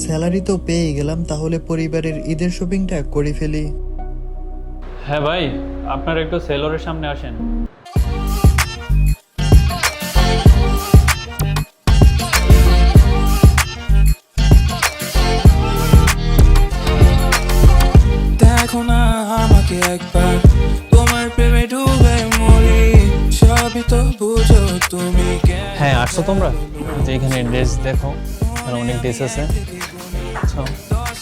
Salary তো পেয়ে গেলাম, তাহলে পরিবারের ঈদের শপিংটা করে ফেলি। হ্যাঁ ভাই, আপনার একটু সেলরের সামনে আসেন। দেখো না আমাকে একবার, তোমার প্রেমে ডুবে মরি, সবই তো বুঝো তুমি। হ্যাঁ আসছো তোমরা, যে এখানে ড্রেস দেখো, এখানে অনেক ড্রেস আছে। আচ্ছা,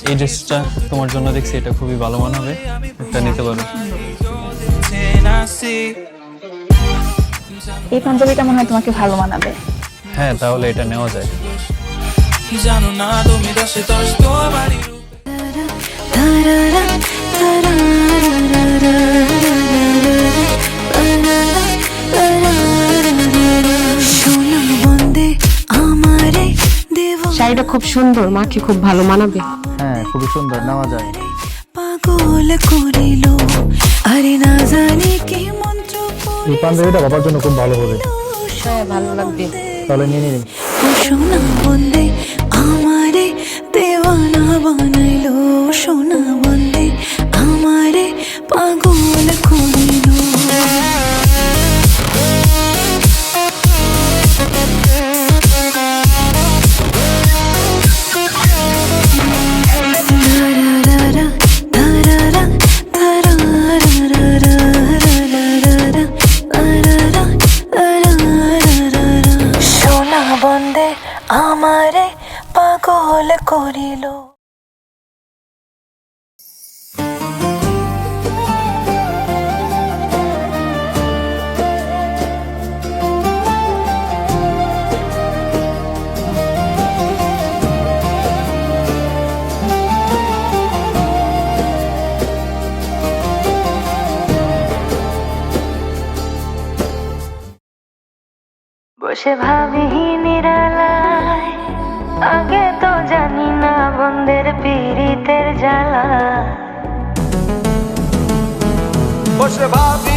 এই ড্রেসটা তোমার জন্য দেখছি, এটা খুবই ভালো মানাবে, এটা নিতে পারো। এই পাঞ্জাবিটা মনে হয় তোমাকে ভালো মানাবে। হ্যাঁ, তাহলে এটা নেওয়া যায়। জানো না তুমি দশে দশ তোমারই শাড়িটা খুব সুন্দর, মাকে খুব ভালো মানাবে। হ্যাঁ, খুবই সুন্দর, নেওয়া যায়। পাগল করিল, আরে না জানি কি মন্ত্র এই পাঞ্জাবিটা বাবার জন্য খুব ভালো হবে, হ্যাঁ ভালো লাগবে। তাহলে নিয়ে নিন। সোনা বন্দে আমারে দেওয়ানা বানাইলো, সোনা বন্দে আমারে পাগল করিল। সোনা বন্দে আমারে পাগল করিল। বসে ভাবি নিরালায়, আগে তো জানি না বন্ধের পীড়িতের জ্বালা। বসে ভাবি